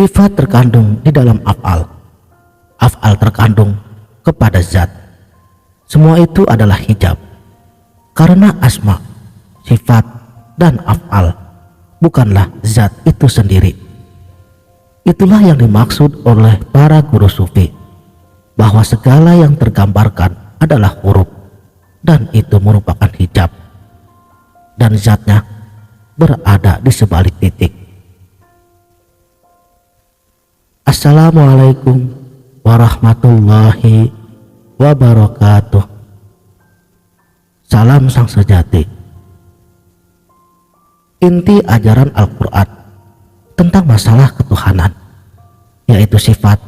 Sifat terkandung di dalam af'al. Af'al terkandung kepada zat. Semua itu adalah hijab. Karena asma, sifat, dan af'al bukanlah zat itu sendiri. Itulah yang dimaksud oleh para guru sufi, bahwa segala yang tergambarkan adalah huruf, dan itu merupakan hijab, dan zatnya berada di sebalik titik. Assalamualaikum warahmatullahi wabarakatuh. Salam sang sejati. Inti ajaran Al-Quran tentang masalah ketuhanan, yaitu sifat,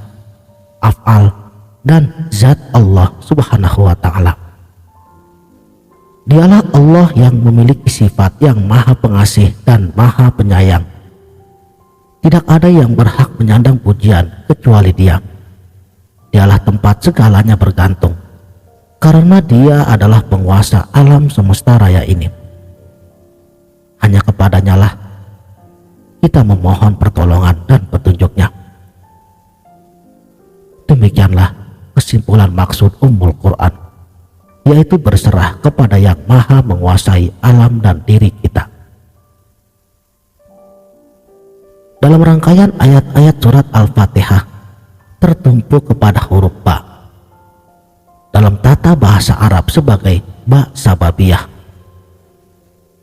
af'al, dan zat Allah subhanahu wa ta'ala. Dialah Allah yang memiliki sifat yang maha pengasih dan maha penyayang. Tidak ada yang berhak menyandang pujian kecuali Dia. Dialah tempat segalanya bergantung, karena Dia adalah penguasa alam semesta raya ini. Hanya kepadanya lah kita memohon pertolongan dan petunjuknya. Demikianlah kesimpulan maksud Ummul Quran, yaitu berserah kepada yang maha menguasai alam dan diri kita. Dalam rangkaian ayat-ayat surat Al-Fatihah tertumpu kepada huruf ba, dalam tata bahasa Arab sebagai ba sababiyah.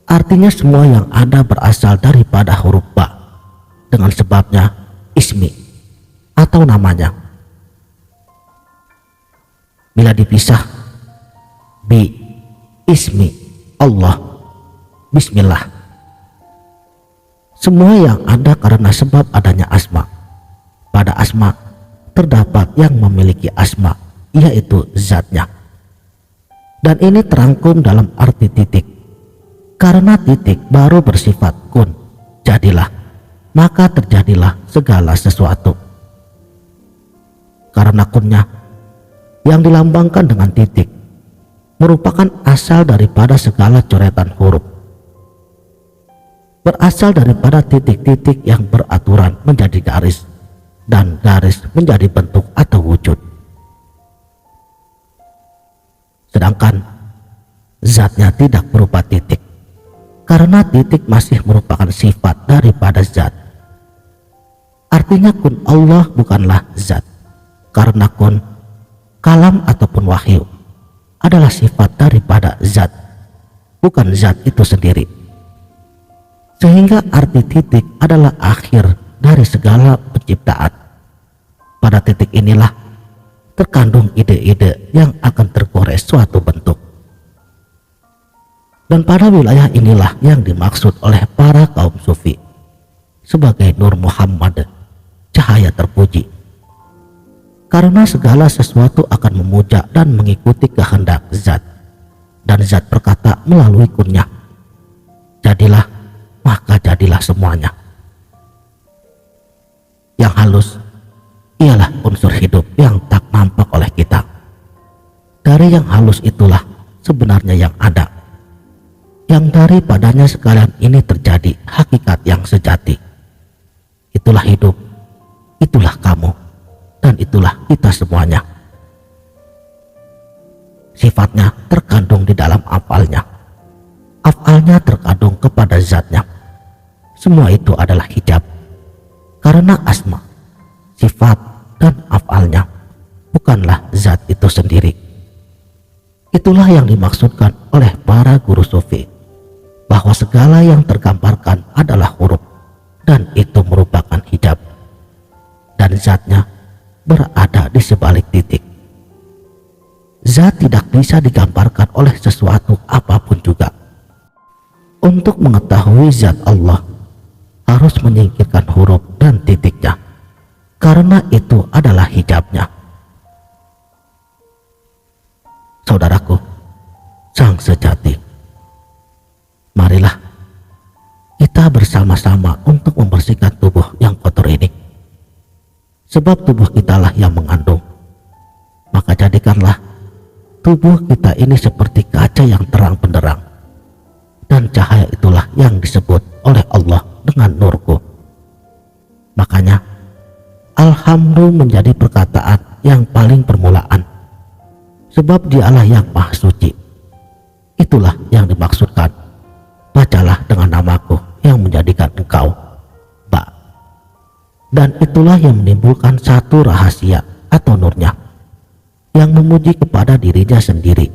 Artinya semua yang ada berasal daripada huruf ba, dengan sebabnya ismi atau namanya. Bila dipisah, bi ismi Allah, bismillah. Semua yang ada karena sebab adanya asma. Pada asma terdapat yang memiliki asma, yaitu zatnya. Dan ini terangkum dalam arti titik. Karena titik baru bersifat kun, jadilah, maka terjadilah segala sesuatu. Karena kunnya yang dilambangkan dengan titik merupakan asal daripada segala coretan huruf, berasal daripada titik-titik yang beraturan menjadi garis, dan garis menjadi bentuk atau wujud. Sedangkan zatnya tidak berupa titik, karena titik masih merupakan sifat daripada zat. Artinya kun Allah bukanlah zat, karena kun, kalam ataupun wahyu adalah sifat daripada zat, bukan zat itu sendiri. Sehingga arti titik adalah akhir dari segala penciptaan. Pada titik inilah terkandung ide-ide yang akan tergores suatu bentuk. Dan pada wilayah inilah yang dimaksud oleh para kaum sufi sebagai Nur Muhammad, cahaya terpuji. Karena segala sesuatu akan memuja dan mengikuti kehendak zat, dan zat berkata melalui kunnya, jadilah, maka jadilah semuanya. Yang halus ialah unsur hidup yang tak nampak oleh kita. Dari yang halus itulah sebenarnya yang ada, yang daripadanya sekalian ini terjadi hakikat yang sejati. Itulah hidup, itulah kamu, dan itulah kita semuanya. Sifatnya terkandung di dalam afalnya, afalnya terkandung kepada zatnya. Semua itu adalah hijab, karena asma, sifat, dan afalnya bukanlah zat itu sendiri. Itulah yang dimaksudkan oleh para guru sufi, bahwa segala yang tergambarkan adalah huruf, dan itu merupakan hijab, dan zatnya berada di sebalik titik. Zat tidak bisa digambarkan oleh sesuatu apapun juga. Untuk mengetahui zat Allah harus menyingkirkan huruf dan titiknya, karena itu adalah hijabnya. Saudaraku, sang sejati, marilah kita bersama-sama untuk membersihkan tubuh yang kotor ini. Sebab tubuh kitalah yang mengandung. Maka jadikanlah tubuh kita ini seperti kaca yang terang benderang, dan cahaya itulah yang disebut oleh Allah dengan nurku. Makanya Alhamdulillah menjadi perkataan yang paling permulaan, sebab dialah yang maha suci. Itulah yang dimaksudkan, bacalah dengan namaku yang menjadikan engkau ba. Dan itulah yang menimbulkan satu rahasia atau nurnya, yang memuji kepada dirinya sendiri,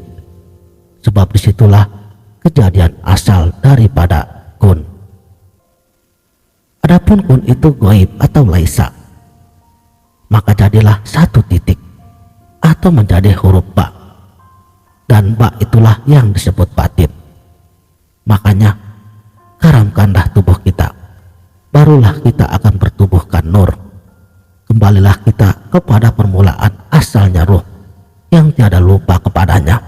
sebab disitulah kejadian asal daripada kun. Adapun kun itu goib atau laisa, maka jadilah satu titik atau menjadi huruf ba, dan ba itulah yang disebut batin. Makanya karamkanlah tubuh kita, barulah kita akan bertubuhkan nur. Kembalilah kita kepada permulaan asalnya ruh yang tiada lupa kepadanya,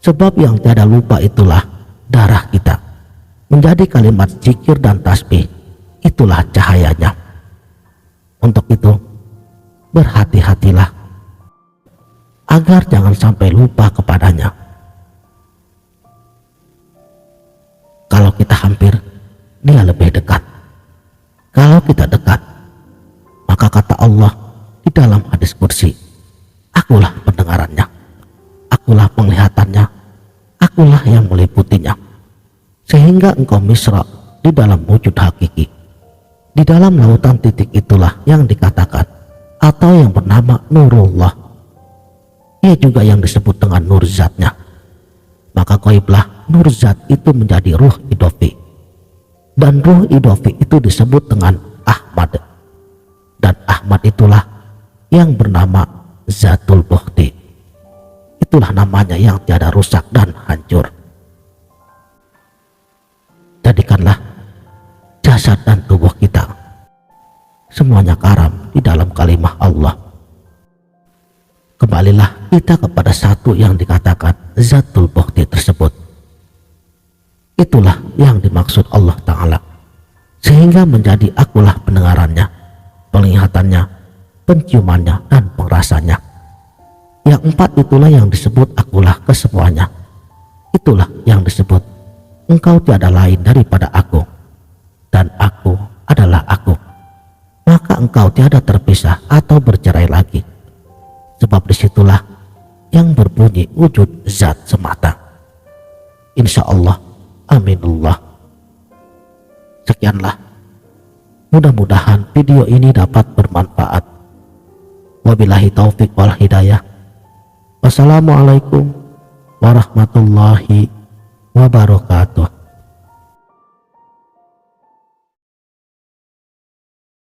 sebab yang tiada lupa itulah darah kita. Menjadi kalimat zikir dan tasbih, itulah cahayanya. Untuk itu berhati-hatilah agar jangan sampai lupa kepadanya. Kalau kita hampir, dia lebih dekat. Kalau kita dekat, maka kata Allah di dalam hadis kursi, akulah pendengarannya, akulah penglihatannya, akulah yang meliputinya, sehingga engkau misra di dalam wujud hakiki. Di dalam lautan titik itulah yang dikatakan atau yang bernama Nurullah. Ia juga yang disebut dengan nur zatnya. Maka goiblah nur zat itu menjadi ruh idofi, dan ruh idofi itu disebut dengan Ahmad, dan Ahmad itulah yang bernama Zatul Bukhti. Itulah namanya yang tiada rusak dan hancur. Jadikanlah jasad dan tubuh kita semuanya karam di dalam kalimah Allah. Kembalilah kita kepada satu yang dikatakan Zatul Bukhti tersebut. Itulah yang dimaksud Allah Ta'ala, sehingga menjadi akulah pendengarannya, penglihatannya, penciumannya, dan pengrasanya. Yang empat itulah yang disebut akulah kesemuanya. Itulah yang disebut engkau tiada lain daripada aku, dan aku adalah aku. Maka engkau tiada terpisah atau bercerai lagi, sebab disitulah yang berbunyi wujud zat semata. Insya Allah, aminullah. Sekianlah, mudah-mudahan video ini dapat bermanfaat. Wabillahi taufik wal hidayah. Wassalamualaikum warahmatullahi wabarakatuh.